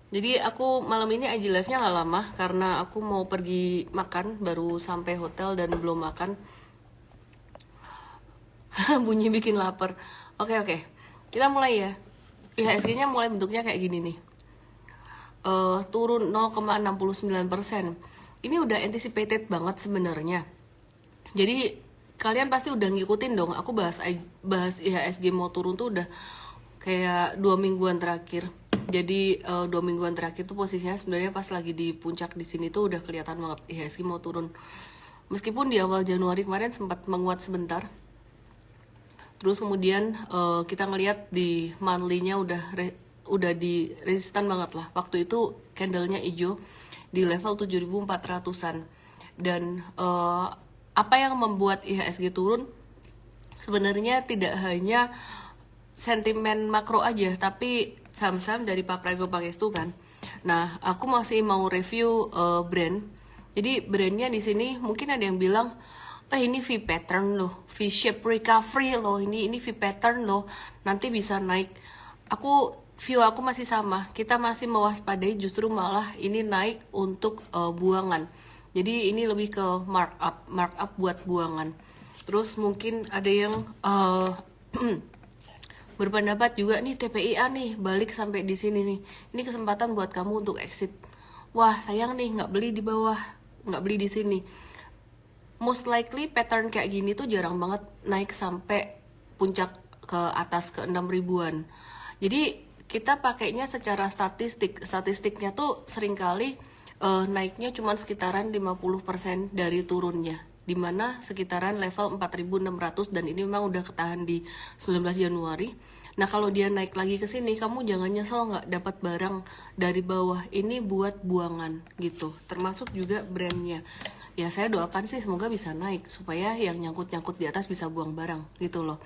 Jadi aku malam ini IG live-nya nggak lama karena aku mau pergi makan, baru sampai hotel dan belum makan. Bunyi bikin lapar. Oke oke, kita mulai ya. IHSG-nya mulai bentuknya kayak gini nih. Turun 0,69%. Ini udah anticipated banget sebenarnya. Jadi kalian pasti udah ngikutin dong. Aku bahas IHSG mau turun tuh udah kayak 2 mingguan terakhir. Jadi 2 mingguan terakhir tuh posisinya sebenarnya pas lagi di puncak di sini tuh udah kelihatan banget IHSG mau turun. Meskipun di awal Januari kemarin sempat menguat sebentar. Terus kemudian kita ngelihat di monthly-nya udah di resistan banget lah. Waktu itu candlenya hijau di level 7.400-an. Dan apa yang membuat IHSG turun sebenarnya tidak hanya sentimen makro aja, tapi saham-saham dari Pak Prabowo Pangestu kan. Nah, aku masih mau review brand. Jadi brandnya di sini mungkin ada yang bilang, ini V pattern loh, V shape recovery loh, ini V pattern loh, nanti bisa naik. View aku masih sama, kita masih mewaspadai justru malah ini naik untuk buangan. Jadi ini lebih ke markup buat buangan. Terus mungkin ada yang berpendapat juga nih TPIA nih balik sampai di sini nih. Ini kesempatan buat kamu untuk exit. Wah sayang nih nggak beli di bawah, nggak beli di sini. Most likely pattern kayak gini tuh jarang banget naik sampai puncak ke atas ke 6 ribuan. Jadi kita pakainya secara statistik. Statistiknya tuh seringkali naiknya cuma sekitaran 50% dari turunnya, dimana sekitaran level 4.600 dan ini memang udah ketahan di 19 Januari. Nah kalau dia naik lagi ke sini, kamu jangan nyesel nggak dapat barang dari bawah. Ini buat buangan gitu, termasuk juga brandnya. Ya saya doakan sih semoga bisa naik supaya yang nyangkut-nyangkut di atas bisa buang barang gitu loh.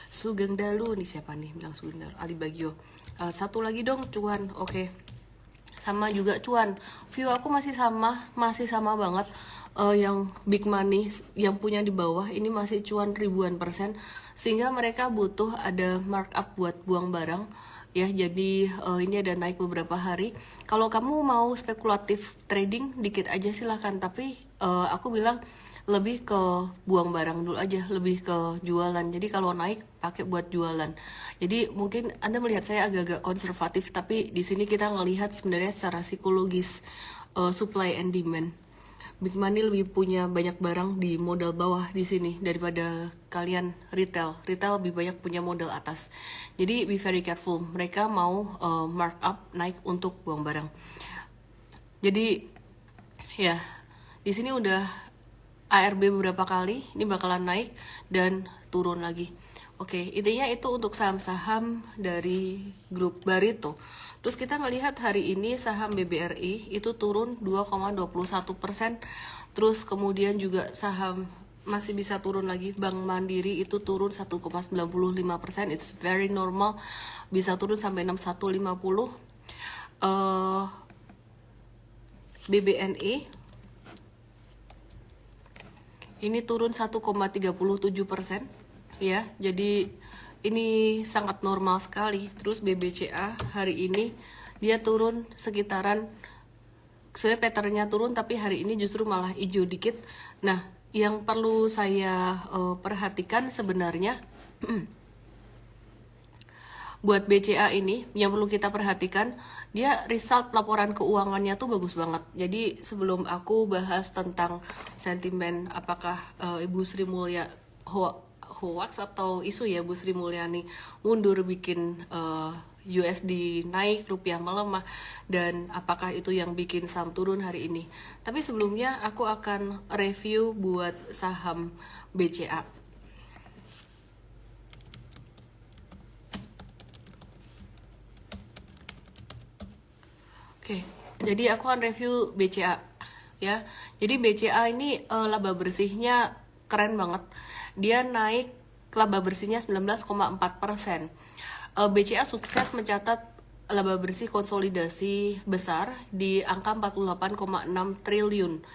Sugeng Dalu nih, siapa nih bilang Sugeng Dalu? Ali Bagio. Satu lagi dong cuan, oke. Sama juga cuan, view aku masih sama banget. Yang big money yang punya di bawah ini masih cuan ribuan persen, sehingga mereka butuh ada markup buat buang barang ya. Jadi ini ada naik beberapa hari. Kalau kamu mau spekulatif trading dikit aja silahkan, tapi aku bilang lebih ke buang barang dulu aja, lebih ke jualan. Jadi kalau naik pakai buat jualan. Jadi mungkin Anda melihat saya agak-agak konservatif, tapi di sini kita ngelihat sebenarnya secara psikologis supply and demand. Big money lebih punya banyak barang di modal bawah di sini daripada kalian retail. Retail lebih banyak punya modal atas. Jadi be very careful. Mereka mau markup naik untuk buang barang. Jadi ya di sini udah ARB beberapa kali, ini bakalan naik dan turun lagi. Oke, intinya itu untuk saham-saham dari grup Barito. Terus kita ngelihat hari ini saham BBRI itu turun 2,21%. Terus kemudian juga saham masih bisa turun lagi. Bank Mandiri itu turun 1,95%. It's very normal. Bisa turun sampai 6150. BBNI ini turun 1,37%. Ya, jadi ini sangat normal sekali. Terus BBCA hari ini dia turun sekitaran, sebenarnya patternnya turun tapi hari ini justru malah hijau dikit. Nah yang perlu saya perhatikan sebenarnya buat BCA ini yang perlu kita perhatikan, dia result laporan keuangannya tuh bagus banget. Jadi sebelum aku bahas tentang sentimen apakah Ibu Sri Mulya hoax atau isu ya Bu Sri Mulyani mundur bikin USD naik, rupiah melemah, dan apakah itu yang bikin saham turun hari ini. Tapi sebelumnya aku akan review buat saham BCA. Oke, jadi aku akan review BCA ya. Jadi BCA ini laba bersihnya keren banget. Dia naik laba bersihnya 19,4%. BCA sukses mencatat laba bersih konsolidasi besar di angka 48,6 triliun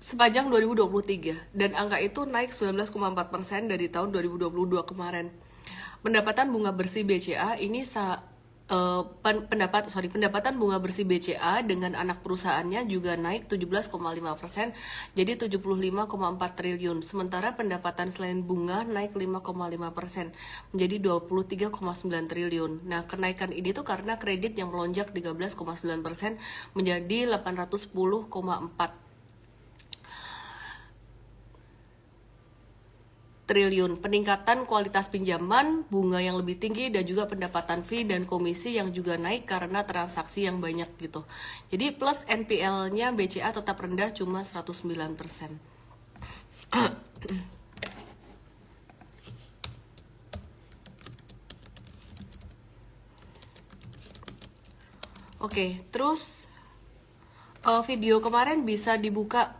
sepanjang 2023, dan angka itu naik 19,4% dari tahun 2022 kemarin. Pendapatan bunga bersih BCA ini pendapatan bunga bersih BCA dengan anak perusahaannya juga naik 17,5%, jadi 75,4 triliun. Sementara pendapatan selain bunga naik 5,5%, menjadi 23,9 triliun. Nah, kenaikan ini tuh karena kredit yang melonjak 13,9% menjadi 810,4 triliun, peningkatan kualitas pinjaman, bunga yang lebih tinggi, dan juga pendapatan fee dan komisi yang juga naik karena transaksi yang banyak gitu. Jadi plus NPL-nya BCA tetap rendah, cuma 109%. Oke, terus video kemarin bisa dibuka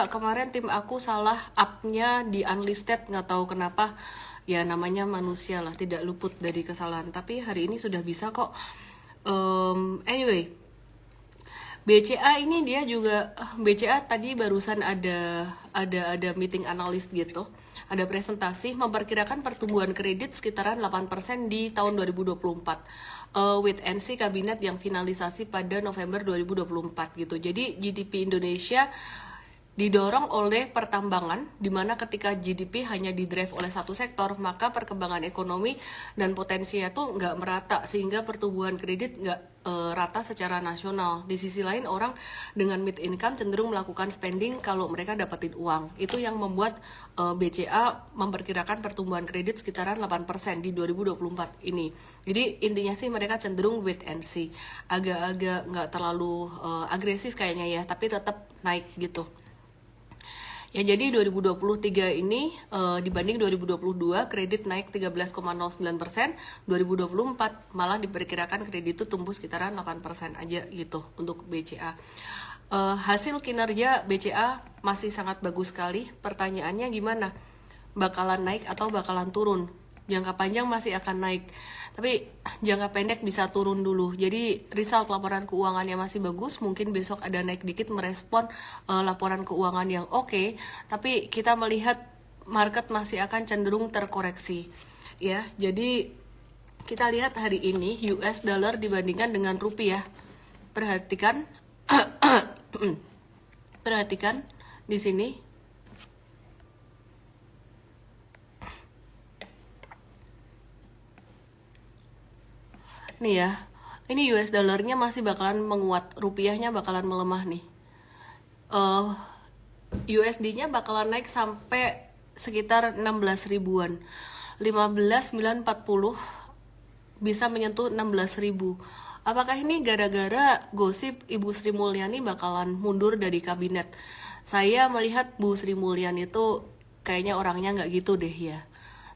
kemarin tim aku salah up-nya di unlisted, nggak tahu kenapa, ya namanya manusia lah, tidak luput dari kesalahan, tapi hari ini sudah bisa kok. Anyway, BCA ini dia juga BCA tadi barusan ada meeting analis gitu, ada presentasi memperkirakan pertumbuhan kredit sekitaran 8% di tahun 2024 with NC kabinet yang finalisasi pada November 2024 gitu. Jadi GDP Indonesia didorong oleh pertambangan, di mana ketika GDP hanya didrive oleh satu sektor, maka perkembangan ekonomi dan potensinya tuh nggak merata, sehingga pertumbuhan kredit nggak rata secara nasional. Di sisi lain, orang dengan mid income cenderung melakukan spending kalau mereka dapetin uang. Itu yang membuat BCA memperkirakan pertumbuhan kredit sekitaran 8% di 2024 ini. Jadi intinya sih mereka cenderung wait and see, agak-agak nggak terlalu agresif kayaknya ya, tapi tetap naik gitu. Ya, jadi 2023 ini dibanding 2022 kredit naik 13,09%, 2024 malah diperkirakan kredit itu tumbuh sekitaran 8% aja gitu untuk BCA. Hasil kinerja BCA masih sangat bagus sekali. Pertanyaannya gimana? Bakalan naik atau bakalan turun? Jangka panjang masih akan naik, tapi jangka pendek bisa turun dulu. Jadi result laporan keuangannya masih bagus, mungkin besok ada naik dikit merespon laporan keuangan yang oke, tapi kita melihat market masih akan cenderung terkoreksi ya. Jadi kita lihat hari ini US dollar dibandingkan dengan rupiah. Perhatikan perhatikan di sini. Nih ya, ini US dollarnya masih bakalan menguat, rupiahnya bakalan melemah nih. USD-nya bakalan naik sampai sekitar 16 ribuan. 15.940 bisa menyentuh 16 ribu. Apakah ini gara-gara gosip Ibu Sri Mulyani bakalan mundur dari kabinet? Saya melihat Bu Sri Mulyani itu kayaknya orangnya nggak gitu deh ya.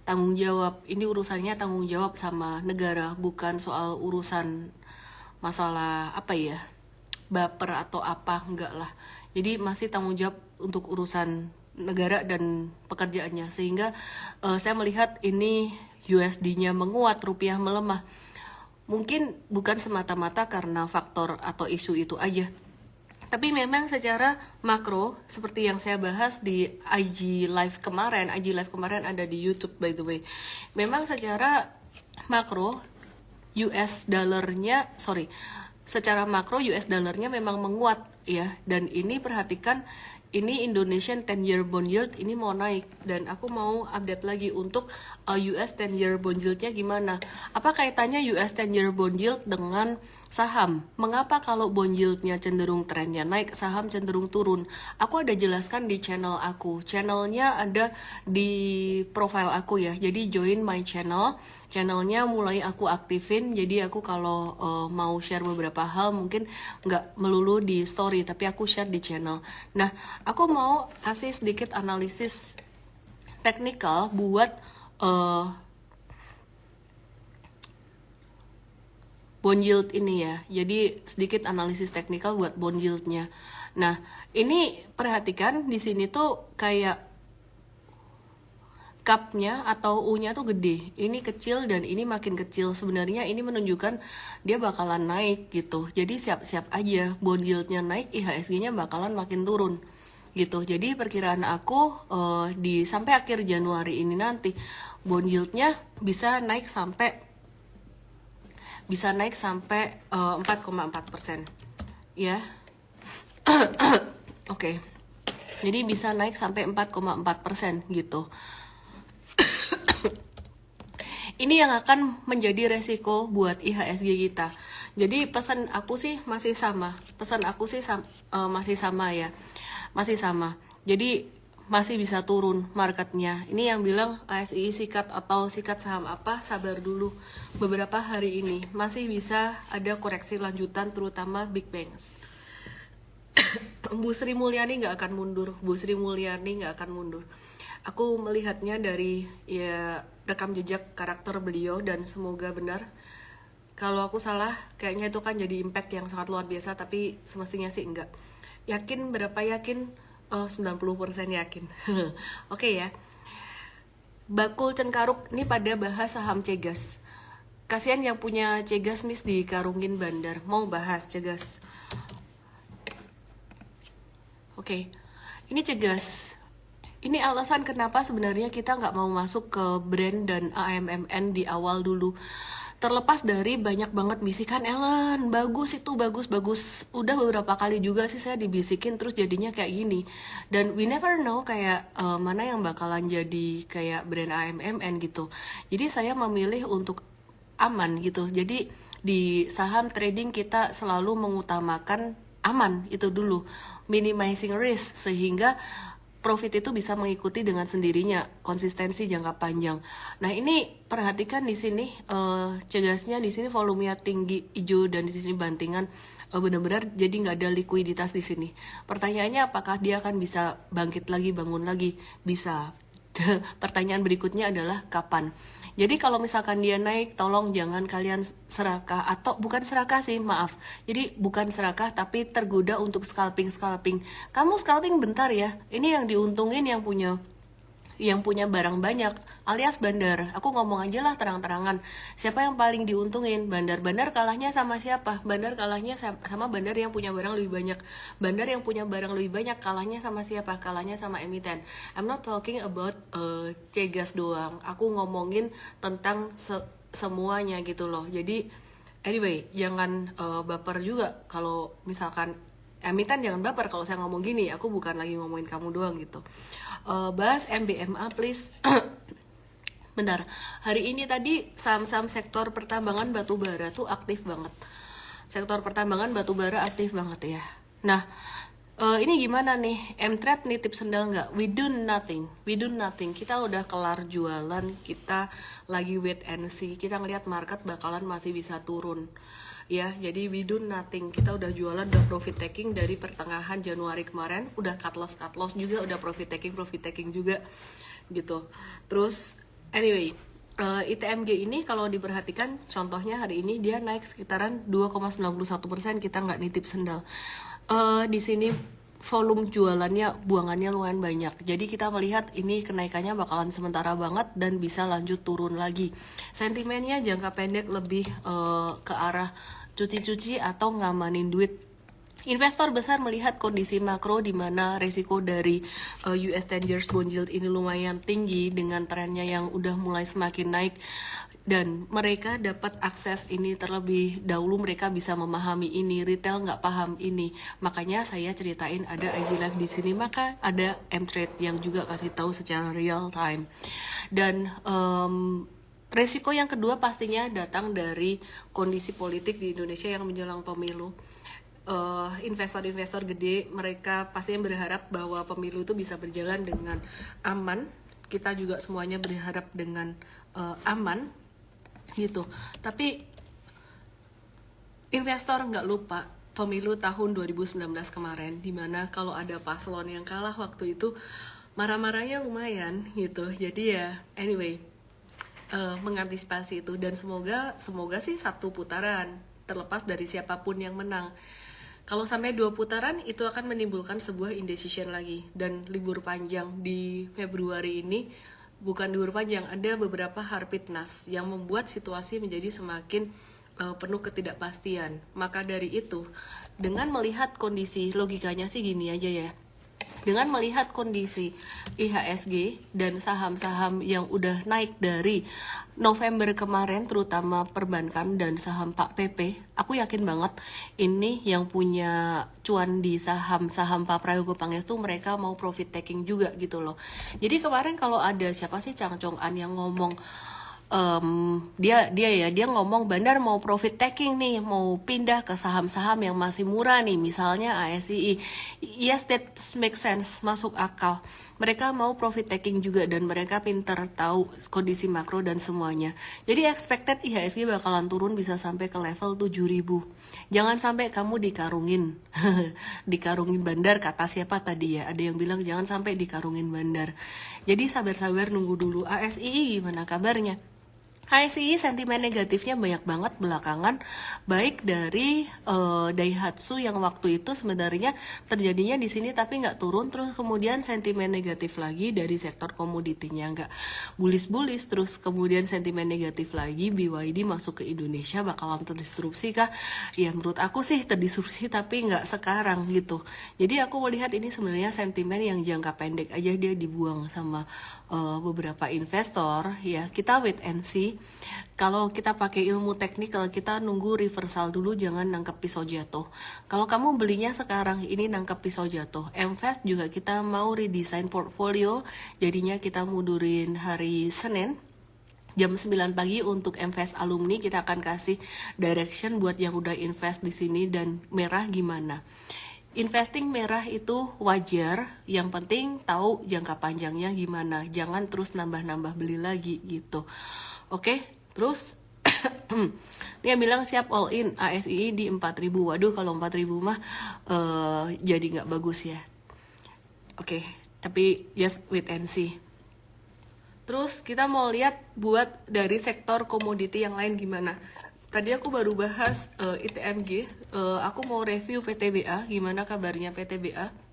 Tanggung jawab, ini urusannya tanggung jawab sama negara, bukan soal urusan masalah apa ya, baper atau apa, enggak lah. Jadi masih tanggung jawab untuk urusan negara dan pekerjaannya, sehingga saya melihat ini USD-nya menguat, rupiah melemah. Mungkin bukan semata-mata karena faktor atau isu itu aja, tapi memang secara makro, seperti yang saya bahas di IG Live kemarin ada di YouTube by the way. Memang secara makro secara makro US dollarnya memang menguat ya. Dan ini perhatikan, ini Indonesian 10-year bond yield ini mau naik, dan aku mau update lagi untuk US 10-year bond yield-nya gimana. Apa kaitannya US 10-year bond yield dengan saham? Mengapa kalau bond yield-nya cenderung trennya naik, saham cenderung turun? Aku ada jelaskan di channel aku. Channelnya ada di profile aku ya. Jadi join my channel. Channelnya mulai aku aktifin. Jadi aku kalau mau share beberapa hal mungkin nggak melulu di story, tapi aku share di channel. Nah, aku mau kasih sedikit analisis teknikal buat bond yield ini ya. Jadi sedikit analisis teknikal buat bond yield-nya. Nah, ini perhatikan di sini tuh kayak cup-nya atau U-nya tuh gede. Ini kecil dan ini makin kecil. Sebenarnya ini menunjukkan dia bakalan naik gitu. Jadi siap-siap aja, bond yield-nya naik, IHSG-nya bakalan makin turun gitu. Jadi perkiraan aku di sampai akhir Januari ini nanti bond yield-nya bisa naik sampai bisa naik sampai 4,4% ya. Oke. Jadi bisa naik sampai 4,4% gitu. Ini yang akan menjadi resiko buat IHSG kita. Jadi pesan aku sih masih sama. Masih sama ya. Masih sama. Jadi masih bisa turun marketnya. Ini yang bilang ASI sikat atau sikat saham apa, sabar dulu. Beberapa hari ini masih bisa ada koreksi lanjutan, terutama Big Banks. Bu Sri Mulyani nggak akan mundur. Aku melihatnya dari ya rekam jejak karakter beliau dan semoga benar. Kalau aku salah, kayaknya itu kan jadi impact yang sangat luar biasa, tapi semestinya sih enggak. Yakin berapa yakin? 90% yakin. Oke ya. Bakul Cengkaruk ini pada bahas saham Cegas. Kasihan yang punya Cegas Miss dikarungin bandar. Mau bahas Cegas. Oke. Ini Cegas. Ini alasan kenapa sebenarnya kita nggak mau masuk ke brand dan AMMN di awal dulu. Terlepas dari banyak banget bisikan, Ellen, bagus itu, bagus. Udah beberapa kali juga sih saya dibisikin, terus jadinya kayak gini. Dan we never know kayak mana yang bakalan jadi kayak brand AMMN gitu. Jadi saya memilih untuk aman gitu. Jadi di saham trading kita selalu mengutamakan aman itu dulu. Minimizing risk, sehingga profit itu bisa mengikuti dengan sendirinya, konsistensi jangka panjang. Nah ini perhatikan di sini Cegasnya di sini volumenya tinggi hijau dan di sini bantingan benar-benar jadi nggak ada likuiditas di sini. Pertanyaannya apakah dia akan bisa bangkit lagi, bangun lagi? Bisa. Pertanyaan berikutnya adalah kapan. Jadi kalau misalkan dia naik, tolong jangan kalian serakah, atau bukan serakah sih, maaf. Jadi bukan serakah tapi tergoda untuk scalping. Kamu scalping bentar ya. Ini yang diuntungin yang punya barang banyak, alias bandar. Aku ngomong aja lah terang-terangan. Siapa yang paling diuntungin? Bandar kalahnya sama siapa? Bandar kalahnya sama bandar yang punya barang lebih banyak. Bandar yang punya barang lebih banyak kalahnya sama siapa? Kalahnya sama emiten. I'm not talking about Cegas doang. Aku ngomongin tentang semuanya gitu loh. Jadi anyway, jangan baper juga kalau misalkan emiten, jangan baper kalau saya ngomong gini. Aku bukan lagi ngomongin kamu doang gitu. Bahas MBMA please. Bentar, hari ini tadi saham-saham sektor pertambangan batubara tuh aktif banget. Sektor pertambangan batubara aktif banget ya. Nah, ini gimana nih? M-Trade nitip sendal nggak? We do nothing. Kita udah kelar jualan, kita lagi wait and see. Kita ngelihat market bakalan masih bisa turun. Ya, jadi we do nothing. Kita udah jualan, udah profit taking dari pertengahan Januari kemarin, udah cut loss juga, udah profit taking juga gitu. Terus anyway, ITMG ini kalau diperhatikan contohnya hari ini dia naik sekitaran 2,91%, kita nggak nitip sendal. Di sini volume jualannya, buangannya lumayan banyak. Jadi kita melihat ini kenaikannya bakalan sementara banget dan bisa lanjut turun lagi. Sentimennya jangka pendek lebih ke arah cuci-cuci atau ngamanin duit. Investor besar melihat kondisi makro di mana resiko dari US 10 years bond yield ini lumayan tinggi dengan trennya yang udah mulai semakin naik, dan mereka dapat akses ini terlebih dahulu, mereka bisa memahami ini, retail nggak paham ini. Makanya saya ceritain ada IG Live di sini, maka ada M-Trade yang juga kasih tahu secara real time. Dan resiko yang kedua pastinya datang dari kondisi politik di Indonesia yang menjelang pemilu. Investor-investor gede mereka pastinya berharap bahwa pemilu itu bisa berjalan dengan aman. Kita juga semuanya berharap dengan aman gitu. Tapi investor nggak lupa pemilu tahun 2019 kemarin, dimana kalau ada paslon yang kalah waktu itu marah-marahnya lumayan gitu. Jadi ya anyway, mengantisipasi itu, dan semoga sih 1 putaran, terlepas dari siapapun yang menang. Kalau sampai 2 putaran itu akan menimbulkan sebuah indecision lagi, dan libur panjang di Februari ini bukan libur panjang, ada beberapa harpitnas yang membuat situasi menjadi semakin penuh ketidakpastian. Maka dari itu, dengan melihat kondisi, logikanya sih gini aja ya, Dengan melihat kondisi IHSG dan saham-saham yang udah naik dari November kemarin, terutama perbankan dan saham Pak PP, aku yakin banget ini yang punya cuan di saham-saham Pak Prayogo Pangestu, mereka mau profit taking juga gitu loh. Jadi kemarin kalau ada siapa sih Chang Chong An yang ngomong, dia ngomong Bandar mau profit taking nih, mau pindah ke saham-saham yang masih murah nih, misalnya ASII. Yes, that makes sense, masuk akal. Mereka mau profit taking juga dan mereka pinter tahu kondisi makro dan semuanya. Jadi expected IHSG bakalan turun bisa sampai ke level 7.000. Jangan sampai kamu dikarungin. Dikarungin Bandar kata siapa tadi ya? Ada yang bilang jangan sampai dikarungin Bandar. Jadi sabar-sabar nunggu dulu. ASII gimana kabarnya? HSI sentimen negatifnya banyak banget belakangan, baik dari Daihatsu yang waktu itu sebenarnya terjadinya di sini tapi nggak turun, terus kemudian sentimen negatif lagi dari sektor komoditinya nggak bullish, terus kemudian sentimen negatif lagi BYD masuk ke Indonesia bakalan terdisrupsi kah? Ya menurut aku sih terdisrupsi tapi nggak sekarang gitu. Jadi aku melihat ini sebenarnya sentimen yang jangka pendek aja, dia dibuang sama beberapa investor ya. Kita wait and see. Kalau kita pakai ilmu teknikal, kita nunggu reversal dulu, jangan nangkep pisau jatuh. Kalau kamu belinya sekarang ini nangkep pisau jatuh. MVest juga kita mau redesign portfolio, jadinya kita mundurin hari Senin jam 9 pagi untuk MVest alumni. Kita akan kasih direction buat yang udah invest di sini dan merah gimana. Investing merah itu wajar, yang penting tahu jangka panjangnya gimana, jangan terus nambah-nambah beli lagi gitu. Oke, terus dia bilang siap all in ASII di 4.000. Waduh, kalau 4.000 mah jadi nggak bagus ya. Oke, tapi just wait and see. Terus kita mau lihat buat dari sektor komoditi yang lain gimana. Tadi aku baru bahas ITMG, aku mau review PTBA, gimana kabarnya PTBA.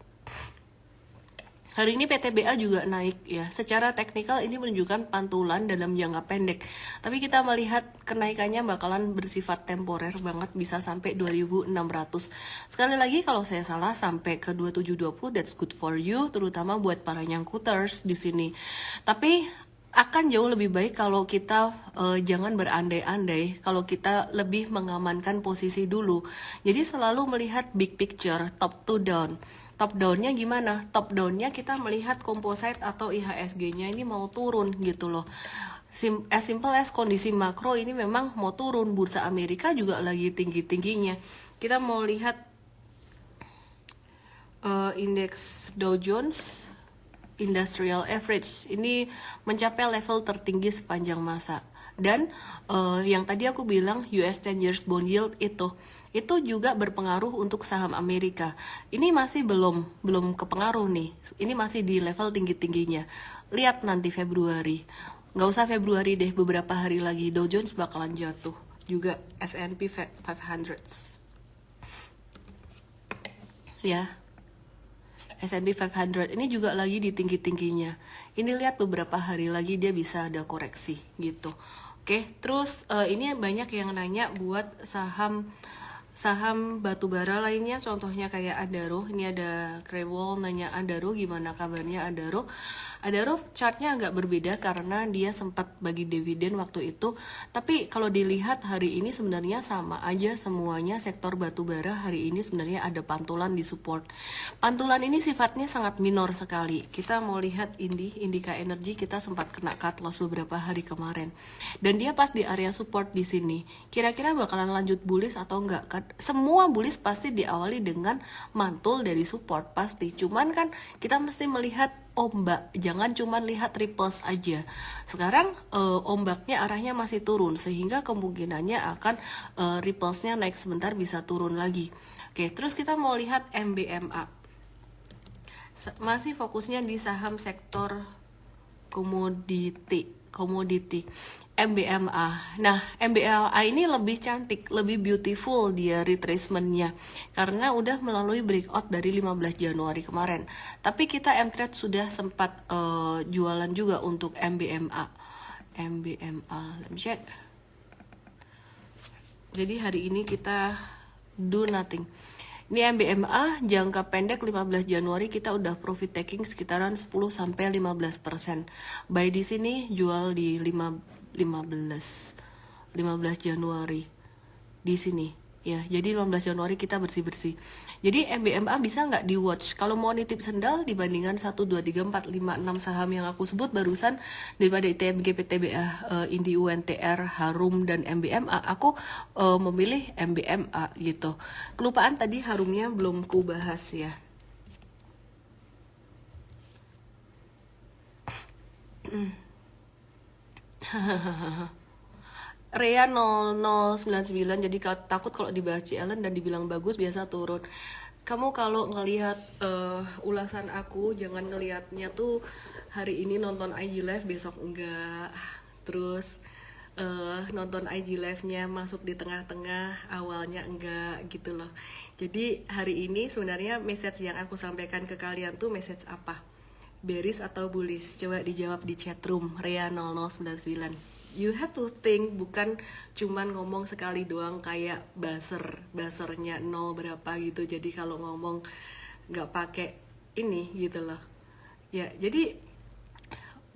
Hari ini PTBA juga naik ya. Secara teknikal ini menunjukkan pantulan dalam jangka pendek. Tapi kita melihat kenaikannya bakalan bersifat temporer banget, bisa sampai 2.600. Sekali lagi kalau saya salah sampai ke 2720, that's good for you, terutama buat para nyangkuters di sini. Tapi akan jauh lebih baik kalau kita jangan berandai-andai, kalau kita lebih mengamankan posisi dulu. Jadi selalu melihat big picture, top to down. Top down-nya gimana? Top down-nya kita melihat composite atau IHSG-nya ini mau turun gitu loh. As simple as kondisi makro ini memang mau turun. Bursa Amerika juga lagi tinggi-tingginya. Kita mau lihat indeks Dow Jones Industrial Average ini mencapai level tertinggi sepanjang masa. Dan yang tadi aku bilang US 10 years bond yield itu juga berpengaruh untuk saham Amerika. Ini masih belum kepengaruh nih. Ini masih di level tinggi-tingginya. Lihat nanti Februari. Nggak usah Februari deh, beberapa hari lagi Dow Jones bakalan jatuh. Juga S&P 500. Ya. S&P 500 ini juga lagi di tinggi-tingginya. Ini lihat beberapa hari lagi dia bisa ada koreksi gitu. Oke, terus ini banyak yang nanya buat saham batubara lainnya, contohnya kayak Adaro. Ini ada Crewell nanya Adaro gimana kabarnya Adaro. Adaro chartnya agak berbeda karena dia sempat bagi dividen waktu itu. Tapi kalau dilihat hari ini sebenarnya sama aja semuanya. Sektor batubara hari ini sebenarnya ada pantulan di support. Pantulan ini sifatnya sangat minor sekali. Kita mau lihat Indika Energy, kita sempat kena cut loss beberapa hari kemarin. Dan dia pas di area support di sini. Kira-kira bakalan lanjut bullish atau enggak? Semua bullish pasti diawali dengan mantul dari support pasti. Cuman kan kita mesti melihat ombak, jangan cuma lihat ripples aja. Sekarang ombaknya arahnya masih turun, sehingga kemungkinannya akan ripplesnya naik sebentar bisa turun lagi. Oke, terus kita mau lihat MBMA. Masih fokusnya di saham sektor komoditi MBMA. Nah, MBMA ini lebih cantik, lebih beautiful dia retracementnya karena udah melalui breakout dari 15 Januari kemarin. Tapi kita M-Trade sudah sempat jualan juga untuk MBMA, let me check. Jadi hari ini kita do nothing. Ini MBMA jangka pendek 15 Januari kita udah profit taking sekitaran 10 sampai 15%. Buy di sini, jual di 15 Januari di sini. Ya, jadi 15 Januari kita bersih-bersih. Jadi MBMA bisa nggak di watch? Kalau mau nitip sendal dibandingkan 1, 2, 3, 4, 5, 6 saham yang aku sebut barusan daripada ITMG, PTBA, Indi UNTR, Harum, dan MBMA, aku memilih MBMA gitu. Kelupaan tadi Harumnya belum ku bahas ya. Rea 0099, jadi takut kalau dibahas Ellen dan dibilang bagus biasa turun. Kamu kalau ngelihat ulasan aku jangan ngelihatnya tuh hari ini nonton IG live besok enggak, terus nonton IG live-nya masuk di tengah-tengah awalnya enggak gitu loh. Jadi hari ini sebenarnya message yang aku sampaikan ke kalian tuh message apa? Bearish atau bullish? Coba dijawab di chat room Rea 0099. You have to think, bukan cuman ngomong sekali doang kayak buzzer-buzzernya nol berapa gitu. Jadi kalau ngomong nggak pakai ini gitu loh. Ya, jadi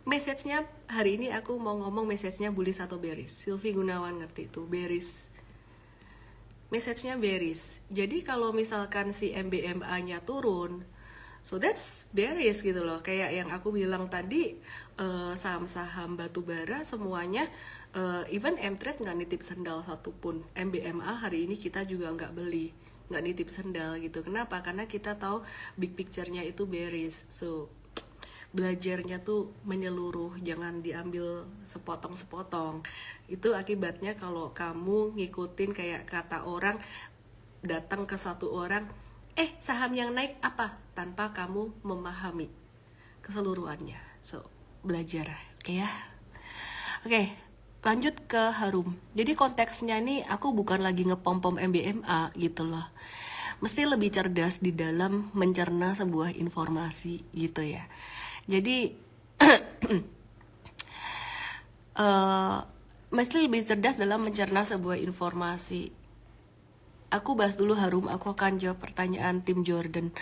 message-nya hari ini aku mau ngomong message-nya bullish atau bearish. Sylvie Gunawan ngerti tuh, bearish. Message-nya bearish. Jadi kalau misalkan si MBMA-nya turun, so that's bearish gitu loh. Kayak yang aku bilang tadi, saham-saham batubara semuanya, even M-Trade nggak nitip sendal satupun. MBMA hari ini kita juga nggak beli, nggak nitip sendal gitu. Kenapa? Karena kita tahu big picture-nya itu bearish. So belajarnya tuh menyeluruh, jangan diambil sepotong-sepotong. Itu akibatnya kalau kamu ngikutin kayak kata orang, datang ke satu orang, saham yang naik apa? Tanpa kamu memahami keseluruhannya. So, belajar, oke ya? Oke, lanjut ke Harum. Jadi konteksnya nih aku bukan lagi ngepom-pom MBMA gitu loh. Mesti lebih cerdas di dalam mencerna sebuah informasi gitu ya. Jadi mesti lebih cerdas dalam mencerna sebuah informasi. Aku bahas dulu Harum, aku akan jawab pertanyaan tim Jordan.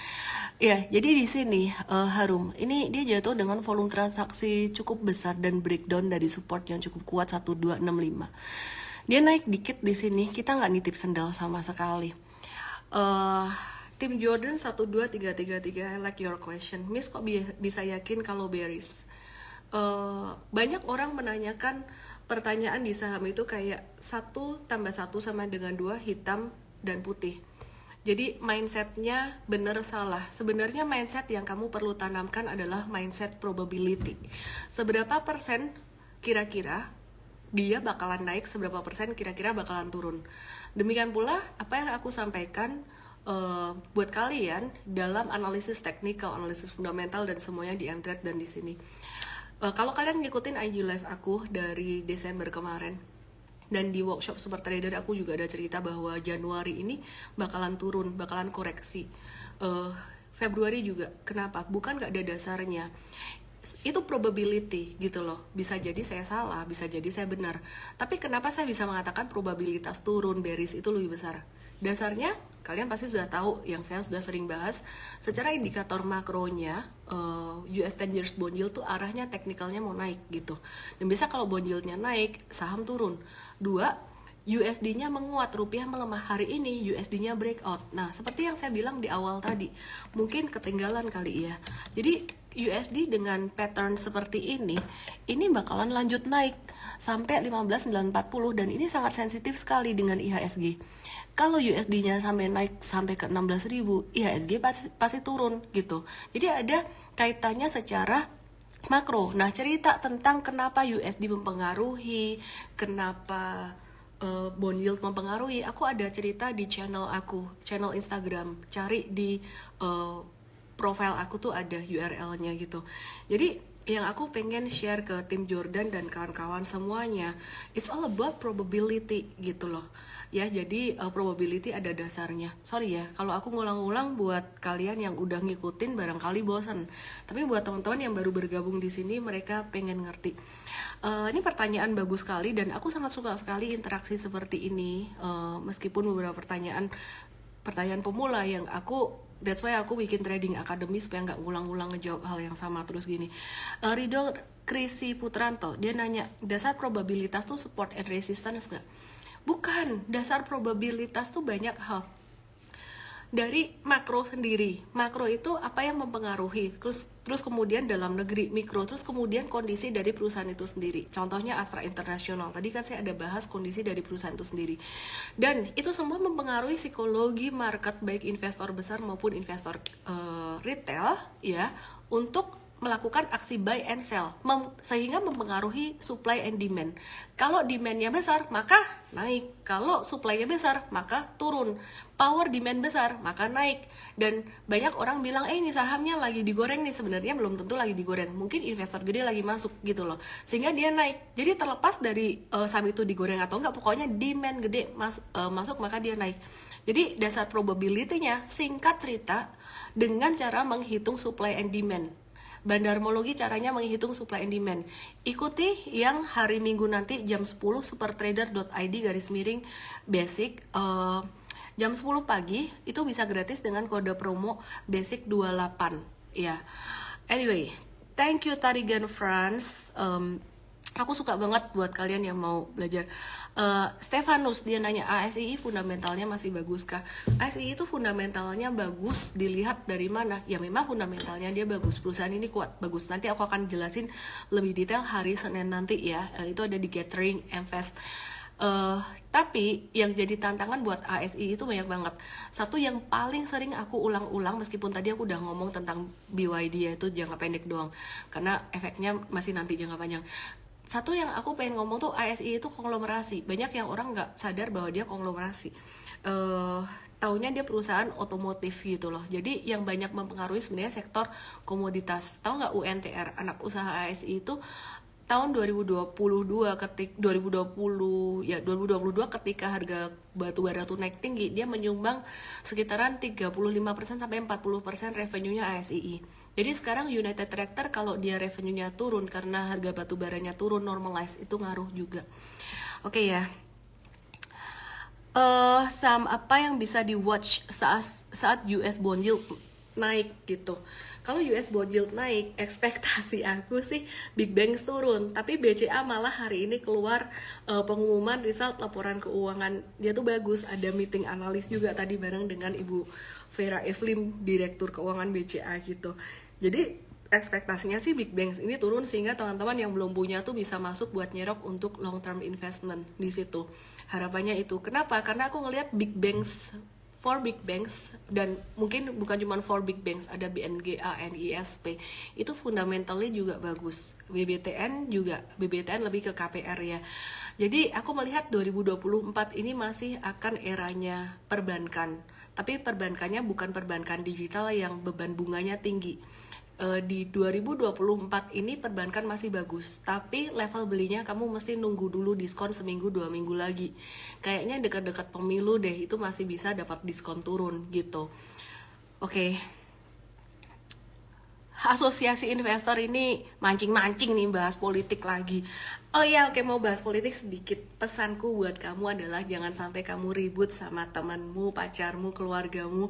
Ya, jadi di sini Harum, ini dia jatuh dengan volume transaksi cukup besar dan breakdown dari support yang cukup kuat 1265. Dia naik dikit di sini, kita nggak nitip sendal sama sekali. Tim Jordan 12333, I like your question. Miss kok bisa yakin kalau bearish? Banyak orang menanyakan pertanyaan di saham itu kayak 1 tambah 1 sama dengan 2, hitam dan putih. Jadi mindsetnya bener salah. Sebenarnya mindset yang kamu perlu tanamkan adalah mindset probability. Seberapa persen kira-kira dia bakalan naik, seberapa persen kira-kira bakalan turun. Demikian pula apa yang aku sampaikan buat kalian dalam analisis teknikal, analisis fundamental dan semuanya di M-Trade dan di sini. Kalau kalian ngikutin IG live aku dari Desember kemarin dan di workshop Super Trader aku juga ada cerita bahwa Januari ini bakalan turun, bakalan koreksi. Februari juga. Kenapa? Bukan gak ada dasarnya. Itu probability gitu loh. Bisa jadi saya salah, bisa jadi saya benar. Tapi kenapa saya bisa mengatakan probabilitas turun bearish itu lebih besar? Dasarnya kalian pasti sudah tahu, yang saya sudah sering bahas. Secara indikator makronya US 10 years bond yield tuh arahnya teknikalnya mau naik gitu. Dan biasa kalau bond yieldnya naik, saham turun. 2, USD-nya menguat, rupiah melemah. Hari ini USD-nya breakout. Nah, seperti yang saya bilang di awal tadi, mungkin ketinggalan kali ya. Jadi USD dengan pattern seperti ini bakalan lanjut naik sampai 15.940 dan ini sangat sensitif sekali dengan IHSG. Kalau USD-nya sampai naik sampai ke 16.000, IHSG pasti turun gitu. Jadi ada kaitannya secara makro. Nah, cerita tentang kenapa USD mempengaruhi, kenapa bond yield mempengaruhi, aku ada cerita di channel aku, channel Instagram. Cari di profile aku tuh ada URL-nya gitu. Jadi yang aku pengen share ke tim Jordan dan kawan-kawan semuanya, it's all about probability gitu loh. Ya, jadi probability ada dasarnya. Sorry ya, kalau aku ngulang-ulang buat kalian yang udah ngikutin barangkali bosan. Tapi buat teman-teman yang baru bergabung di sini, mereka pengen ngerti. Ini pertanyaan bagus sekali dan aku sangat suka sekali interaksi seperti ini. Meskipun beberapa pertanyaan pertanyaan pemula yang that's why aku bikin trading academy supaya nggak ngulang-ngulang ngejawab hal yang sama terus gini. Ridho Krisi Putranto, dia nanya, dasar probabilitas tuh support and resistance nggak? Bukan, dasar probabilitas tuh banyak hal. Dari makro sendiri, makro itu apa yang mempengaruhi, terus kemudian dalam negeri, mikro, terus kemudian kondisi dari perusahaan itu sendiri. Contohnya Astra International, tadi kan saya ada bahas kondisi dari perusahaan itu sendiri, dan itu semua mempengaruhi psikologi market, baik investor besar maupun investor retail ya, untuk melakukan aksi buy and sell, sehingga mempengaruhi supply and demand. Kalau demandnya besar, maka naik. Kalau supply-nya besar, maka turun. Power demand besar, maka naik. Dan banyak orang bilang, ini sahamnya lagi digoreng nih. Sebenarnya belum tentu lagi digoreng. Mungkin investor gede lagi masuk gitu loh. Sehingga dia naik. Jadi terlepas dari saham itu digoreng atau enggak, pokoknya demand gede masuk maka dia naik. Jadi dasar probability-nya, singkat cerita, dengan cara menghitung supply and demand. Bandarmologi caranya menghitung supply and demand. Ikuti yang hari Minggu nanti jam 10 supertrader.id/basic jam 10 pagi itu bisa gratis dengan kode promo basic 28 ya. Anyway, thank you Tarigan France. Aku suka banget buat kalian yang mau belajar. Stefanus, dia nanya, ASII fundamentalnya masih bagus kah? ASII itu fundamentalnya bagus dilihat dari mana? Ya memang fundamentalnya dia bagus, perusahaan ini kuat, bagus. Nanti aku akan jelasin lebih detail hari Senin nanti ya. Itu ada di Gathering Invest. Tapi yang jadi tantangan buat ASI itu banyak banget. Satu yang paling sering aku ulang-ulang, meskipun tadi aku udah ngomong tentang BYD, yaitu jangka pendek doang, karena efeknya masih nanti jangka panjang. Satu yang aku pengen ngomong tuh, ASI itu konglomerasi. Banyak yang orang nggak sadar bahwa dia konglomerasi. Taunya dia perusahaan otomotif gitu loh. Jadi yang banyak mempengaruhi sebenarnya sektor komoditas. Tahu nggak UNTR, anak usaha ASI itu tahun 2022 ketika harga batu bara tuh naik tinggi, dia menyumbang sekitaran 35% sampai 40% revenue-nya ASII. Jadi sekarang United Tractor kalau dia revenue-nya turun karena harga batu baranya turun, normalize, itu ngaruh juga. Oke ya. Saham apa yang bisa di watch saat US bond yield naik gitu? Kalau US bond yield naik, ekspektasi aku sih Big Banks turun. Tapi BCA malah hari ini keluar pengumuman result laporan keuangan. Dia tuh bagus, ada meeting analis juga tadi bareng dengan Ibu Vera Evelyn, Direktur Keuangan BCA gitu. Jadi ekspektasinya sih Big Banks ini turun sehingga teman-teman yang belum punya tuh bisa masuk buat nyerok untuk long term investment di situ. Harapannya itu. Kenapa? Karena aku ngelihat Big Banks, 4 big banks, dan mungkin bukan cuma 4 big banks, ada BNGA, NISP, itu fundamentalnya juga bagus. BBTN juga, BBTN lebih ke KPR ya. Jadi aku melihat 2024 ini masih akan eranya perbankan, tapi perbankannya bukan perbankan digital yang beban bunganya tinggi. Di 2024 ini perbankan masih bagus, tapi level belinya kamu mesti nunggu dulu diskon seminggu 2 minggu lagi. Kayaknya dekat-dekat pemilu deh itu masih bisa dapat diskon turun gitu. Oke. Asosiasi investor ini mancing-mancing nih bahas politik lagi. Oh ya, oke, mau bahas politik sedikit. Pesanku buat kamu adalah jangan sampai kamu ribut sama temanmu, pacarmu, keluargamu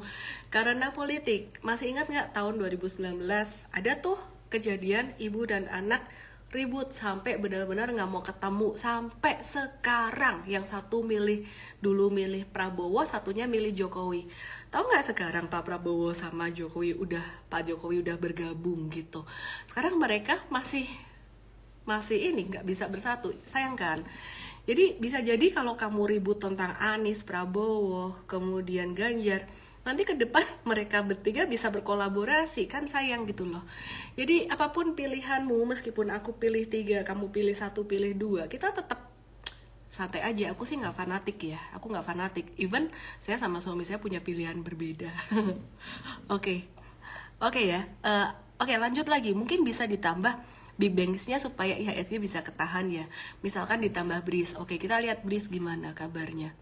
karena politik. Masih ingat nggak tahun 2019 ada tuh kejadian ibu dan anak ribut sampai benar-benar nggak mau ketemu. Sampai sekarang yang satu dulu milih Prabowo, satunya milih Jokowi. Tahu nggak sekarang Pak Prabowo sama Pak Jokowi udah bergabung gitu. Sekarang mereka masih ini nggak bisa bersatu, sayang kan. Jadi bisa jadi kalau kamu ribut tentang Anies, Prabowo, kemudian Ganjar, nanti ke depan mereka bertiga bisa berkolaborasi, kan sayang gitu loh. Jadi apapun pilihanmu, meskipun aku pilih 3, kamu pilih 1, pilih 2, kita tetap santai aja. Aku sih nggak fanatik ya, aku nggak fanatik. Even saya sama suami saya punya pilihan berbeda. Oke ya. Oke, lanjut lagi. Mungkin bisa ditambah Big Banks-nya supaya IHSG bisa ketahan ya. Misalkan ditambah BRIS. Oke, kita lihat BRIS gimana kabarnya.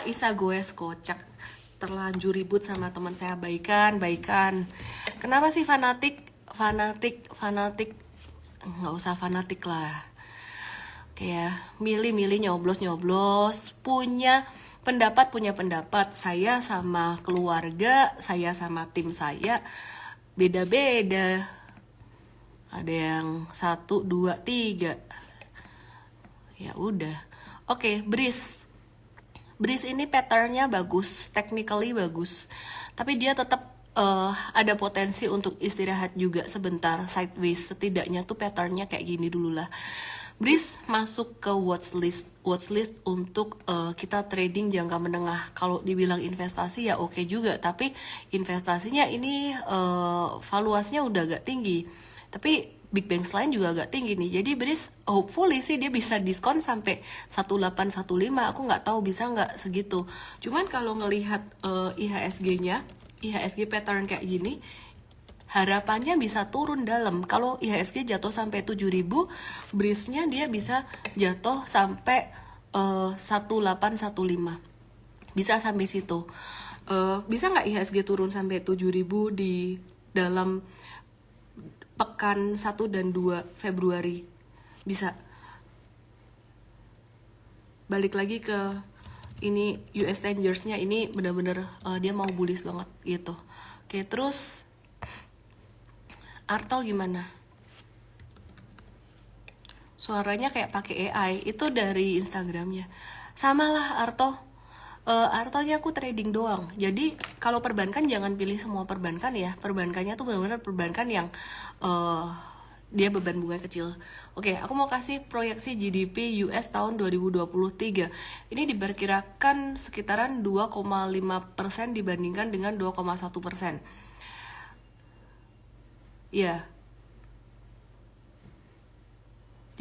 Isa goes kocak. Terlanjur ribut sama teman saya, baikan. Kenapa sih fanatik? Nggak usah fanatik lah. kayak milih-milih, nyoblos-nyoblos, punya pendapat, saya sama keluarga, saya sama tim saya beda-beda. Ada yang 1, 2, 3. Ya udah. Oke, Breeze. Breeze ini patternnya bagus, technically bagus, tapi dia tetap ada potensi untuk istirahat juga sebentar, sideways. Setidaknya tuh patternnya kayak gini dulu lah. Breeze masuk ke watchlist untuk kita trading jangka menengah. Kalau dibilang investasi ya oke juga, tapi investasinya ini valuasinya udah agak tinggi. Tapi Big Banks lain juga agak tinggi nih. Jadi Breeze hopefully sih dia bisa diskon sampai 1815. Aku nggak tahu bisa nggak segitu. Cuman kalau ngelihat IHSG-nya, IHSG pattern kayak gini, harapannya bisa turun dalam. Kalau IHSG jatuh sampai 7000, Breeze-nya dia bisa jatuh sampai 1815. Bisa sampai situ. Bisa nggak IHSG turun sampai 7000 di dalam pekan 1 dan 2 Februari? Bisa. Balik lagi ke ini US 10 years-nya, ini bener-bener dia mau bullish banget gitu. Oke, terus Arto gimana? Suaranya kayak pakai AI. Itu dari Instagramnya. Sama lah Arto. Artonya aku trading doang. Jadi kalau perbankan jangan pilih semua perbankan ya. Perbankannya tuh benar-benar perbankan yang dia beban bunga kecil. Oke, aku mau kasih proyeksi GDP US tahun 2023. Ini diperkirakan sekitaran 2,5% dibandingkan dengan 2,1%. Ya.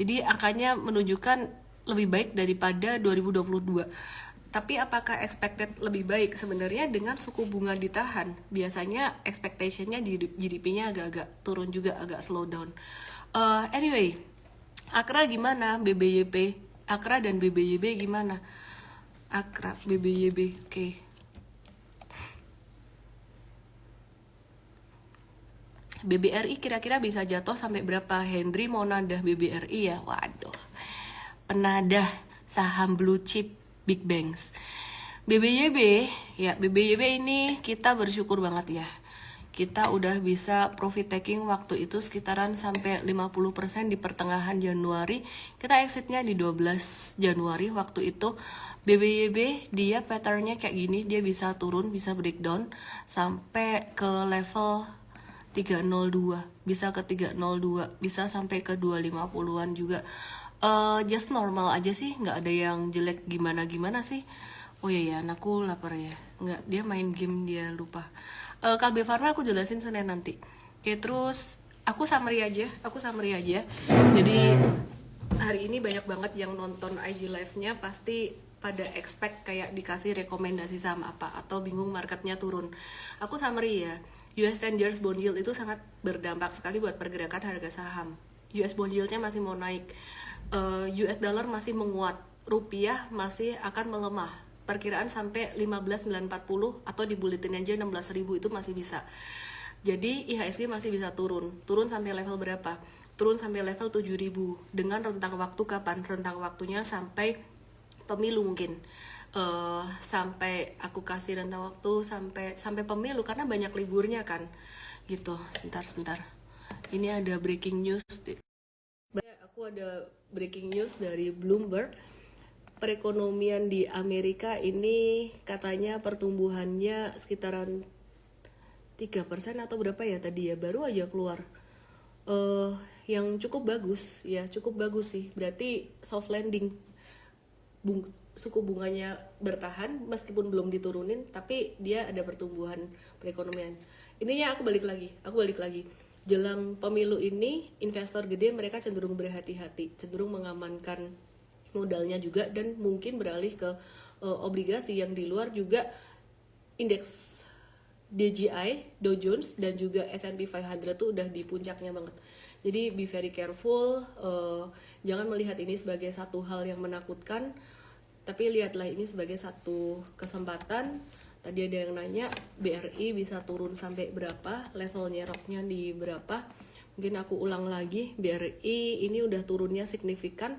Jadi angkanya menunjukkan lebih baik daripada 2022. Tapi apakah expected lebih baik? Sebenarnya dengan suku bunga ditahan, biasanya expectation-nya di GDP-nya agak-agak turun juga, agak slow down. Anyway, Akra gimana? BBYP, Akra dan BBYB gimana? Akra, BBYB, oke. BBRI kira-kira bisa jatuh sampai berapa? Hendry mau nadah BBRI ya? Waduh, penadah saham blue chip Big Banks. BBYB, ya BBYB ini kita bersyukur banget ya. Kita udah bisa profit taking waktu itu sekitaran sampai 50% di pertengahan Januari. Kita exitnya di 12 Januari waktu itu. BBYB dia patternnya kayak gini, dia bisa turun, bisa breakdown sampai ke level 302, bisa ke 302, bisa sampai ke 250-an juga. Just normal aja sih, nggak ada yang jelek gimana sih. Oh iya ya, anakku lapar ya. Nggak, dia main game, dia lupa. KB Pharma aku jelasin Senin nanti. Oke, terus aku summary aja. Jadi hari ini banyak banget yang nonton IG live-nya, pasti pada expect kayak dikasih rekomendasi saham apa, atau bingung marketnya turun. Aku summary ya. US 10 years bond yield itu sangat berdampak sekali buat pergerakan harga saham. US bond yield-nya masih mau naik. US dollar masih menguat, rupiah masih akan melemah. Perkiraan sampai 15.940 atau di buletin aja 16.000 itu masih bisa. Jadi IHSG masih bisa turun sampai level berapa? Turun sampai level 7.000 dengan rentang waktu kapan? Rentang waktunya sampai pemilu mungkin. Sampai aku kasih rentang waktu sampai pemilu karena banyak liburnya kan. Gitu. Sebentar. Ini ada breaking news. Aku ada breaking news dari Bloomberg. Perekonomian di Amerika ini katanya pertumbuhannya sekitaran 3% atau berapa ya tadi ya, baru aja keluar. Yang cukup bagus sih. Berarti soft landing. Suku bunganya bertahan meskipun belum diturunin, tapi dia ada pertumbuhan perekonomian. Ininya aku balik lagi. Jelang pemilu ini, investor gede mereka cenderung berhati-hati, cenderung mengamankan modalnya juga, dan mungkin beralih ke obligasi yang di luar juga. Indeks DJI, Dow Jones, dan juga S&P 500 tuh udah di puncaknya banget. Jadi be very careful, jangan melihat ini sebagai satu hal yang menakutkan, tapi lihatlah ini sebagai satu kesempatan. Tadi ada yang nanya BRI bisa turun sampai berapa, levelnya rocknya di berapa. Mungkin aku ulang lagi, BRI ini udah turunnya signifikan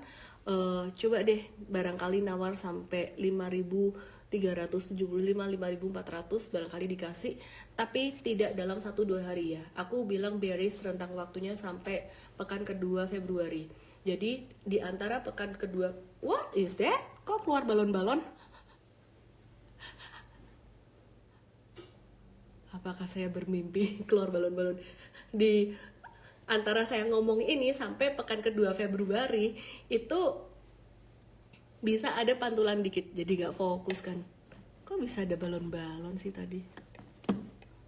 Coba deh barangkali nawar sampai 5.375, 5.400 barangkali dikasih, tapi tidak dalam 1-2 hari ya. Aku bilang bearish rentang waktunya sampai pekan kedua Februari. Jadi di antara pekan kedua, what is that? Kok keluar balon-balon? Apakah saya bermimpi keluar balon-balon? Di antara saya ngomong ini sampai pekan kedua Februari itu bisa ada pantulan dikit, jadi gak fokus kan. Kok bisa ada balon-balon sih tadi?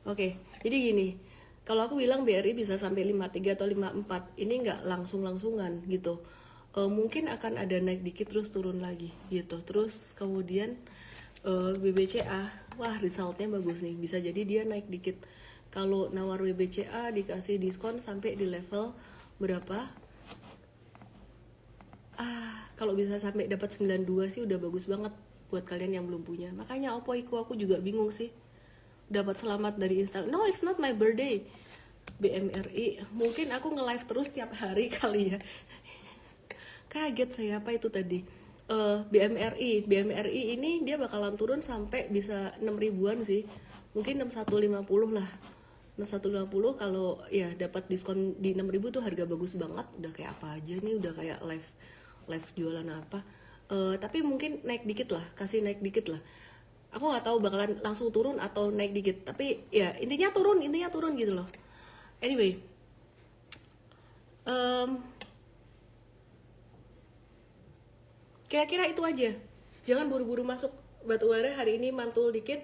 Oke, jadi gini, kalau aku bilang BRI bisa sampai 53 atau 54, ini nggak langsung-langsungan gitu. Mungkin akan ada naik dikit terus turun lagi gitu. Terus kemudian BBCA, wah resultnya bagus nih, bisa jadi dia naik dikit. Kalau nawar BBCA dikasih diskon sampai di level berapa? Kalau bisa sampai dapat 92 sih udah bagus banget buat kalian yang belum punya. Makanya Opoiku aku juga bingung sih. Dapat selamat dari Instagram. No, it's not my birthday. BMRI, mungkin aku nge-live terus tiap hari kali ya. Kaget saya, apa itu tadi? BMRI ini dia bakalan turun sampai bisa 6 ribuan sih. Mungkin 6150 lah. 6150 kalau ya dapat diskon di 6.000 tuh harga bagus banget. Udah kayak apa aja nih, udah kayak live jualan apa. Tapi mungkin naik dikit lah, kasih naik dikit lah. Aku nggak tahu bakalan langsung turun atau naik dikit, tapi ya intinya turun gitu loh. Anyway, kira-kira itu aja. Jangan buru-buru masuk batubara hari ini, mantul dikit.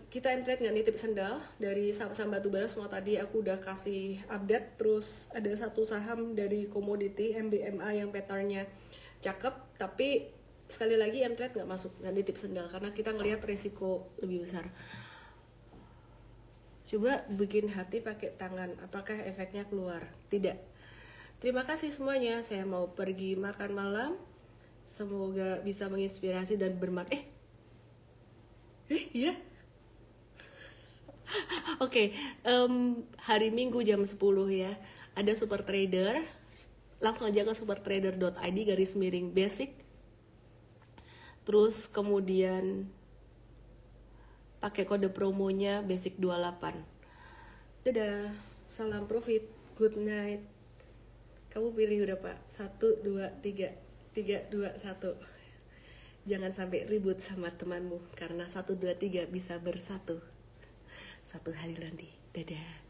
Kita trade nggak nitip sendal dari saham batubara semua. Tadi aku udah kasih update. Terus ada satu saham dari komoditi MBMA yang patternnya cakep, tapi sekali lagi trade nggak masuk, nggak nitip sendal karena kita ngelihat resiko lebih besar. Coba bikin hati pakai tangan, apakah efeknya keluar? Tidak. Terima kasih semuanya, saya mau pergi makan malam. Semoga bisa menginspirasi dan bermanfaat. Iya. Oke, hari Minggu jam 10 ya. Ada super trader. Langsung aja ke supertrader.id/basic. Terus kemudian pakai kode promonya basic 28. Dadah, salam profit, good night. Kamu pilih udah Pak, 1, 2, 3, 3, 2, 1. Jangan sampai ribut sama temanmu, karena 1, 2, 3 bisa bersatu. Satu hari nanti, dadah.